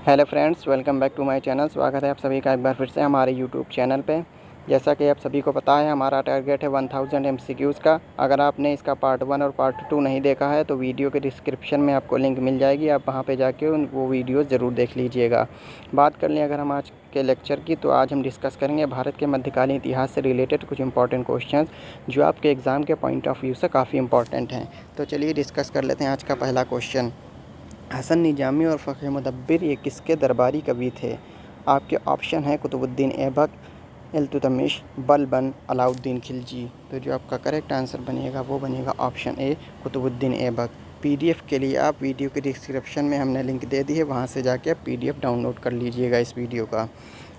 Hello friends, welcome back to my channel. स्वागत है आप सभी का एक बार फिर से हमारे यूट्यूब चैनल पे। जैसा कि आप सभी को पता है, हमारा टारगेट है 1000 MCQs का। अगर आपने इसका पार्ट 1 और पार्ट 2 नहीं देखा है तो वीडियो के डिस्क्रिप्शन में आपको लिंक मिल जाएगी, आप वहां पे जाके वो वीडियो ज़रूर देख लीजिएगा। बात कर लें अगर हम आज के लेक्चर की, तो आज हम डिस्कस करेंगे भारत के मध्यकालीन इतिहास से रिलेटेड कुछ इंपॉर्टेंट क्वेश्चन जो आपके एग्ज़ाम के पॉइंट ऑफ व्यू से काफ़ी इंपॉर्टेंट हैं। तो चलिए डिस्कस कर लेते हैं आज का पहला क्वेश्चन। हसन निजामी और फ़ख्र मुदब्बिर ये किसके दरबारी कवि थे? आपके ऑप्शन है कुतुबुद्दीन ऐबक, इल्तुतमिश, बलबन, अलाउद्दीन खिलजी। तो जो आपका करेक्ट आंसर बनेगा वो बनेगा option A, Qutbuddin Aibak. PDF के लिए आप वीडियो के डिस्क्रिप्शन में हमने लिंक दे दी है, वहाँ से जाके आप पीडीएफ डाउनलोड कर लीजिएगा इस वीडियो का।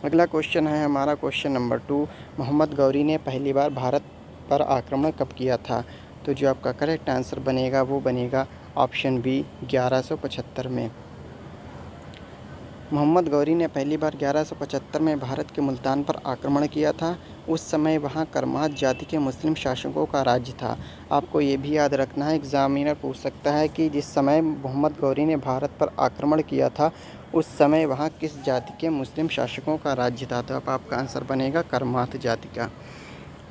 अगला क्वेश्चन है हमारा क्वेश्चन नंबर 2। मोहम्मद गौरी ने पहली बार भारत पर आक्रमण कब किया था? तो जो आपका करेक्ट आंसर बनेगा वो बनेगा ऑप्शन बी, 1175 में। मोहम्मद गौरी ने पहली बार 1175 में भारत के मुल्तान पर आक्रमण किया था। उस समय वहां करमात जाति के मुस्लिम शासकों का राज्य था। आपको ये भी याद रखना है, एग्जामिनर पूछ सकता है कि जिस समय मोहम्मद गौरी ने भारत पर आक्रमण किया था उस समय वहां किस जाति के मुस्लिम शासकों का राज्य था? तो अब आपका आंसर बनेगा करमात जाति का।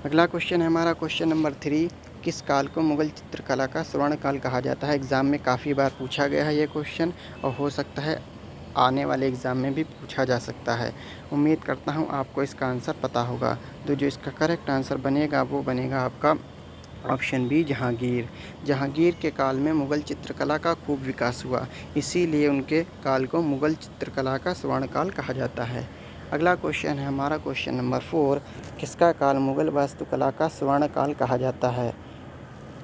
अगला क्वेश्चन है हमारा क्वेश्चन नंबर 3। किस काल को मुग़ल चित्रकला का स्वर्ण काल कहा जाता है? एग्ज़ाम में काफ़ी बार पूछा गया है ये क्वेश्चन, और हो सकता है आने वाले एग्ज़ाम में भी पूछा जा सकता है। उम्मीद करता हूँ आपको इसका आंसर पता होगा। तो जो इसका करेक्ट आंसर बनेगा वो बनेगा आपका ऑप्शन बी, जहांगीर। जहांगीर के काल में मुग़ल चित्रकला का खूब विकास हुआ, इसीलिए उनके काल को मुग़ल चित्रकला का स्वर्ण काल कहा जाता है। अगला क्वेश्चन है हमारा क्वेश्चन नंबर 4। किसका काल मुग़ल वास्तुकला का स्वर्ण काल कहा जाता है?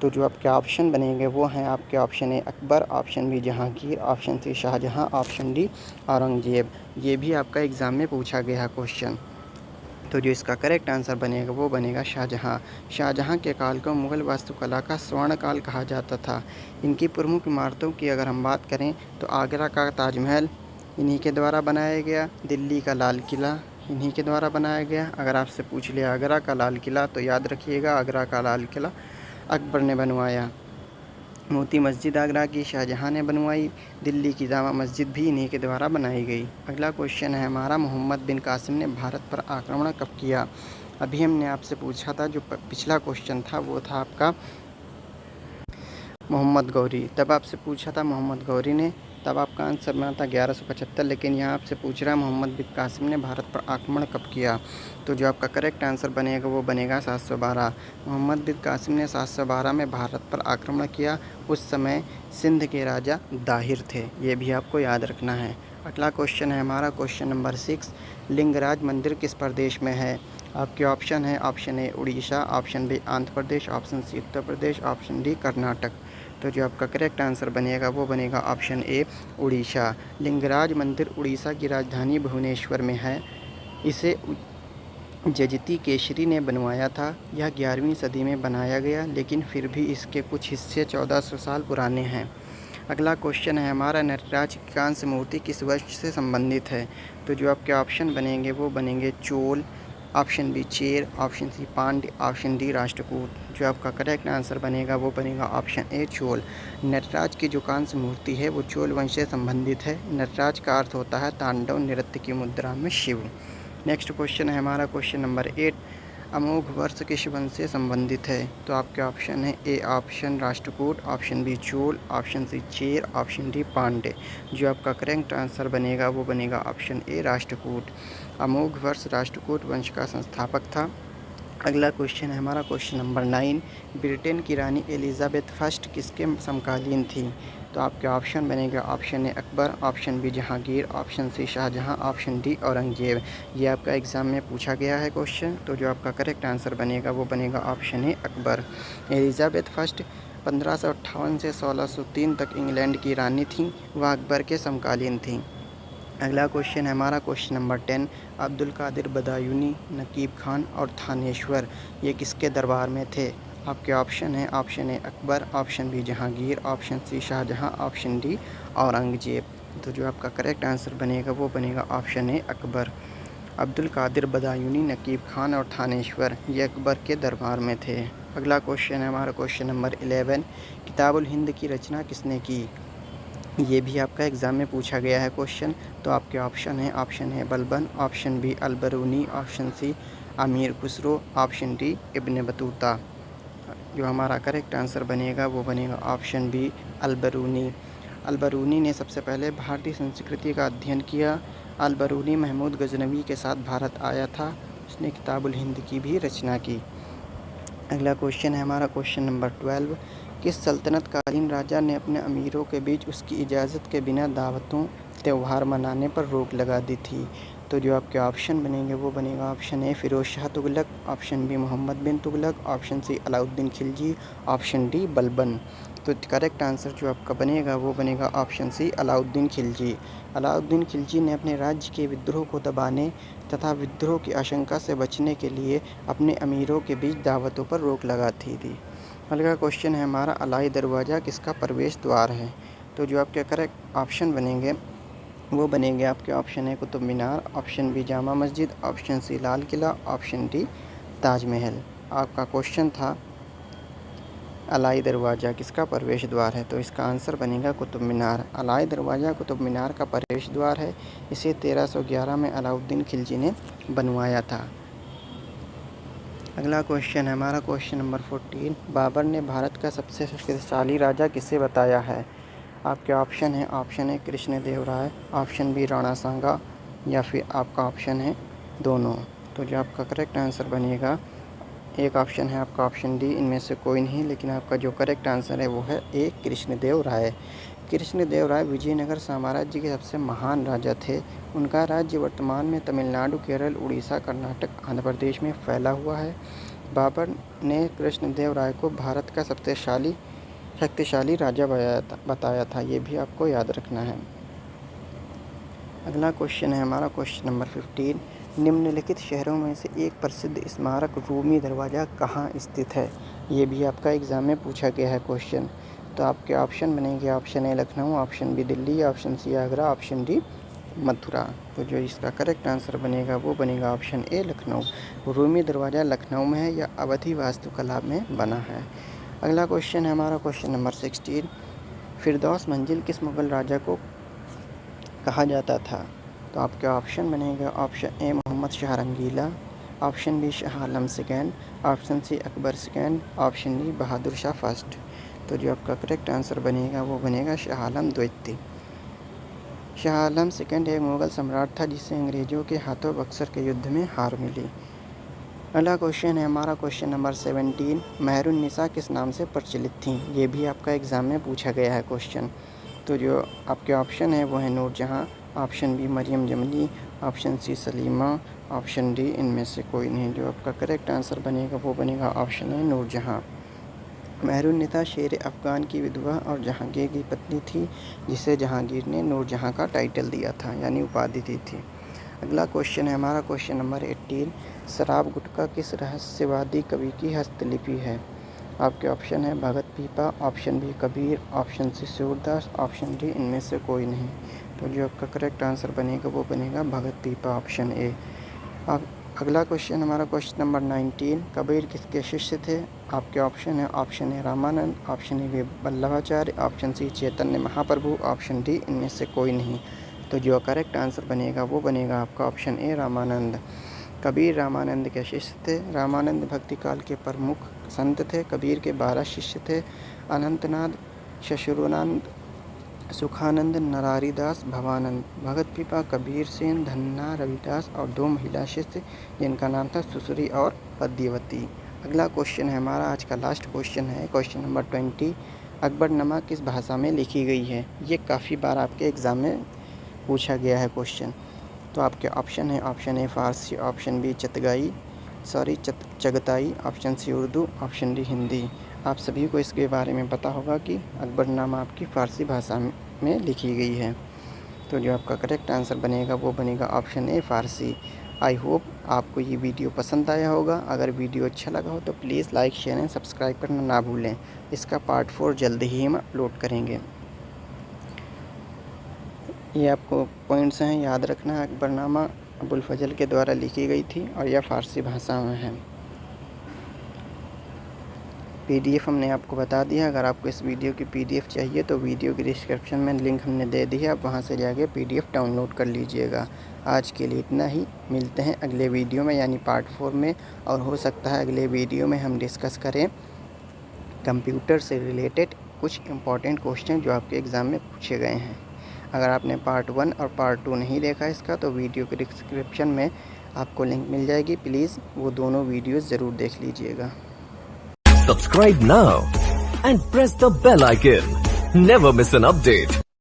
तो जो आपके ऑप्शन बनेंगे वो हैं आपके option A Akbar, option B Jahangir, option C Shahjahan, option D Aurangzeb. ये भी आपका एग्ज़ाम में पूछा गया क्वेश्चन। तो जो इसका करेक्ट आंसर बनेगा वो बनेगा शाहजहां। शाहजहां के काल को मुग़ल वास्तुकला का स्वर्ण काल कहा जाता था। इनकी प्रमुख इमारतों की अगर हम बात करें तो आगरा का ताजमहल इन्हीं के द्वारा बनाया गया, दिल्ली का लाल किला इन्हीं के द्वारा बनाया गया। अगर आपसे पूछ लिया आगरा का लाल किला तो याद रखिएगा आगरा का लाल किला अकबर ने बनवाया। मोती मस्जिद आगरा की शाहजहां ने बनवाई। दिल्ली की जामा मस्जिद भी इन्हीं के द्वारा बनाई गई। अगला क्वेश्चन है हमारा, मोहम्मद बिन कासिम ने भारत पर आक्रमण कब किया? अभी हमने आपसे पूछा था, जो पिछला क्वेश्चन था वो था आपका मोहम्मद गौरी। तब आपसे पूछा था मोहम्मद गौरी ने, तब आपका आंसर बना था 1175। लेकिन यहाँ आपसे पूछ रहा है मोहम्मद बिन कासिम ने भारत पर आक्रमण कब किया? तो जो आपका करेक्ट आंसर बनेगा वो बनेगा 712। मोहम्मद बिन कासिम ने 712 में भारत पर आक्रमण किया। उस समय सिंध के राजा दाहिर थे, ये भी आपको याद रखना है। अगला क्वेश्चन है हमारा क्वेश्चन नंबर 6। लिंगराज मंदिर किस प्रदेश में है? आपके ऑप्शन है option A Orissa, option B Andhra Pradesh, option C Uttar Pradesh, option D Karnataka. तो जो आपका करेक्ट आंसर बनेगा वो बनेगा ऑप्शन ए उड़ीसा। लिंगराज मंदिर उड़ीसा की राजधानी भुवनेश्वर में है। इसे जजती केशरी ने बनवाया था। यह 11वीं सदी में बनाया गया, लेकिन फिर भी इसके कुछ हिस्से 1400 साल पुराने हैं। अगला क्वेश्चन है हमारा, नटराज की कांस्य मूर्ति किस वंश से संबंधित है? तो जो आपके ऑप्शन बनेंगे वो बनेंगे Chola, option B Chera, option C Pandya, option D Rashtrakuta. जो आपका करेक्ट आंसर बनेगा वो बनेगा ऑप्शन ए चोल। नटराज की जो कांस्य मूर्ति है वो चोल वंश से संबंधित है। नटराज का अर्थ होता है तांडव नृत्य की मुद्रा में शिव। नेक्स्ट क्वेश्चन है हमारा क्वेश्चन नंबर 8। अमोघ वर्ष किस वंश से संबंधित है? तो आपके ऑप्शन है A option Rashtrakuta, option B Chola, option C Chera, option D Pandya. जो आपका करेक्ट आंसर बनेगा वो बनेगा ऑप्शन ए राष्ट्रकूट। अमोघ वर्ष राष्ट्रकूट वंश का संस्थापक था। अगला क्वेश्चन है हमारा क्वेश्चन नंबर 9। ब्रिटेन की रानी एलिजाबेथ फर्स्ट किसके समकालीन थी? तो आपके ऑप्शन बनेगा option A Akbar, option B Jahangir, option C Shahjahan, option D Aurangzeb. ये आपका एग्ज़ाम में पूछा गया है क्वेश्चन। तो जो आपका करेक्ट आंसर बनेगा वो बनेगा option A Akbar. Elizabeth first 1558 से 1603 तक इंग्लैंड की रानी थी। वह अकबर के समकालीन थी। अगला क्वेश्चन है हमारा क्वेश्चन नंबर 10। अब्दुल कादिर बदायूनी, नकीब खान और थानेश्वर ये किसके दरबार में थे? आपके ऑप्शन है option A Akbar, option B Jahangir, option C Shahjahan, option D Aurangzeb. तो जो आपका करेक्ट आंसर बनेगा वो बनेगा ऑप्शन ए अकबर। अब्दुल कादिर बदायूनी, नकीब खान और थानेश्वर ये अकबर के दरबार में थे। अगला क्वेश्चन है हमारा क्वेश्चन नंबर 11। किताबुल हिंद की रचना किसने की? ये भी आपका एग्ज़ाम में पूछा गया है क्वेश्चन। तो आपके ऑप्शन है Balban, option B Alberuni, option C Amir Khusro, option D Ibn Battuta. जो हमारा करेक्ट आंसर बनेगा वो बनेगा ऑप्शन बी अलबरूनी। अलबरूनी ने सबसे पहले भारतीय संस्कृति का अध्ययन किया। अलबरूनी महमूद गजनवी के साथ भारत आया था। उसने किताबुल हिंद की भी रचना की। अगला क्वेश्चन है हमारा क्वेश्चन नंबर 12। किस सल्तनतकालीन राजा ने अपने अमीरों के बीच उसकी इजाज़त के बिना दावतों त्यौहार मनाने पर रोक लगा दी थी? तो जो आपके ऑप्शन बनेंगे वो बनेगा option A Firoz Shah Tughlaq, option B Muhammad bin Tughlaq, option C Alauddin Khilji, option D Balban. तो करेक्ट आंसर जो आपका बनेगा वो बनेगा ऑप्शन सी अलाउद्दीन खिलजी। अलाउद्दीन खिलजी ने अपने राज्य के विद्रोह को दबाने तथा विद्रोह की आशंका से बचने के लिए अपने अमीरों के बीच दावतों पर रोक लगाती थी। अगला क्वेश्चन है हमारा अलाई दरवाज़ा किसका प्रवेश द्वार है? तो जो आपके करेक्ट ऑप्शन बनेंगे वो बनेंगे आपके ऑप्शन है Qutub Minar, option B Jama Masjid, option C Lal Qila, option D Taj Mahal. आपका क्वेश्चन था अलाई दरवाज़ा किसका प्रवेश द्वार है? तो इसका आंसर बनेगा कुतुब मीनार। अलाई दरवाज़ा कुतुब मीनार का प्रवेश द्वार है। इसे 1311 में अलाउद्दीन खिलजी ने बनवाया था। अगला क्वेश्चन है हमारा क्वेश्चन नंबर 14। बाबर ने भारत का सबसे शक्तिशाली राजा किसे बताया है? आपके ऑप्शन है option A Krishnadeva Raya, option B Rana Sanga, या फिर आपका ऑप्शन है दोनों। तो जो आपका करेक्ट आंसर बनेगा एक ऑप्शन है आपका ऑप्शन डी इनमें से कोई नहीं, लेकिन आपका जो करेक्ट आंसर है वो है ए कृष्णदेव राय। कृष्णदेव राय विजयनगर साम्राज्य के सबसे महान राजा थे। उनका राज्य वर्तमान में तमिलनाडु, केरल, उड़ीसा, कर्नाटक, आंध्र प्रदेश में फैला हुआ है। बाबर ने कृष्णदेव राय को भारत का सबसे शक्तिशाली राजा बताया था। ये भी आपको याद रखना है। अगला क्वेश्चन है हमारा क्वेश्चन नंबर 15। निम्नलिखित शहरों में से एक प्रसिद्ध स्मारक रूमी दरवाज़ा कहाँ स्थित है? ये भी आपका एग्ज़ाम में पूछा गया है क्वेश्चन। तो आपके ऑप्शन बनेंगे option A Lucknow, option B Delhi, option C Agra, option D Mathura. तो जो इसका करेक्ट आंसर बनेगा वो बनेगा ऑप्शन ए लखनऊ। रूमी दरवाज़ा लखनऊ में है या अवधी वास्तुकला में बना है। अगला क्वेश्चन है हमारा क्वेश्चन नंबर 16। फिरदौस मंजिल किस मुग़ल राजा को कहा जाता था? तो आपके ऑप्शन बनेगा option A Muhammad Shah Rangeela, option B Shah Alam second, option C Akbar second, option D Bahadur Shah first. तो जो आपका करेक्ट आंसर बनेगा वो बनेगा शाह आलम द्वितीय। शाह आलम सेकेंड एक मुग़ल सम्राट था जिसे अंग्रेज़ों के हाथों बक्सर के युद्ध में हार मिली। अगला क्वेश्चन है हमारा क्वेश्चन नंबर 17। मेहरुन्निसा किस नाम से प्रचलित थीं? ये भी आपका एग्ज़ाम में पूछा गया है क्वेश्चन। तो जो आपके ऑप्शन है वो है Noorjahan, option B Mariam Jamali, option C Salima, option D इनमें से कोई नहीं। जो आपका करेक्ट आंसर बनेगा वो बनेगा ऑप्शन है नूरजहाँ। मेहरुन्निसा शेर अफ़गान की विधवा और जहांगीर की पत्नी थी, जिसे जहांगीर ने नूरजहाँ का टाइटल दिया था यानी उपाधि दी थी। अगला क्वेश्चन है हमारा क्वेश्चन नंबर 18। शराब गुटखा किस रहस्यवादी कवि की हस्तलिपि है? आपके ऑप्शन है Bhagat Pipa, option B Kabir, option C Surdas, option D इनमें से कोई नहीं। तो जो आपका करेक्ट आंसर बनेगा वो बनेगा भगत पीपा, ऑप्शन ए। अब अगला क्वेश्चन हमारा क्वेश्चन नंबर 19। कबीर किसके शिष्य थे? आपके ऑप्शन है option A Ramanand, option A Vallabhacharya, option C Chaitanya Mahaprabhu, option D इनमें से कोई नहीं। तो जो करेक्ट आंसर बनेगा वो बनेगा आपका ऑप्शन ए रामानंद। कबीर रामानंद के शिष्य थे। रामानंद भक्ति काल के प्रमुख संत थे। कबीर के 12 शिष्य थे। अनंतनाथ, शशुरानंद, सुखानंद, नरारीदास, भवानंद। भगत पीपा, कबीर सेन, धन्ना, रविदास और 2 महिला शिष्य जिनका नाम था सुसरी और पद्यवती। अगला क्वेश्चन है हमारा आज का लास्ट क्वेश्चन है क्वेश्चन नंबर 20। अकबरनामा किस भाषा में लिखी गई है? ये काफ़ी बार आपके एग्ज़ाम में पूछा गया है क्वेश्चन। तो आपके ऑप्शन है option A Farsi, option B Chagatai, option C Urdu, option D Hindi. आप सभी को इसके बारे में पता होगा कि अकबरनामा आपकी फ़ारसी भाषा में लिखी गई है। तो जो आपका करेक्ट आंसर बनेगा वो बनेगा option A Farsi. I hope आपको ये वीडियो पसंद आया होगा। अगर वीडियो अच्छा लगा हो तो please like, share and subscribe करना ना भूलें। इसका पार्ट 4 जल्द ही हम अपलोड करेंगे। ये आपको पॉइंट्स हैं याद रखना। अकबरनामा अबुल फजल के द्वारा लिखी गई थी और यह फ़ारसी भाषा में है। PDF हमने आपको बता दिया। अगर आपको इस वीडियो की PDF चाहिए तो वीडियो की डिस्क्रिप्शन में लिंक हमने दे दी है, आप वहां से जाके PDF डाउनलोड कर लीजिएगा। आज के लिए इतना ही, मिलते हैं अगले वीडियो में यानी पार्ट 4 में। और हो सकता है अगले वीडियो में हम डिस्कस करें कंप्यूटर से रिलेटेड कुछ इम्पॉर्टेंट क्वेश्चन जो आपके एग्ज़ाम में पूछे गए हैं। अगर आपने पार्ट 1 और पार्ट 2 नहीं देखा इसका तो वीडियो के डिस्क्रिप्शन में आपको लिंक मिल जाएगी, प्लीज़ वो दोनों वीडियोज़ ज़रूर देख लीजिएगा। Subscribe now and press the bell icon. Never miss an update.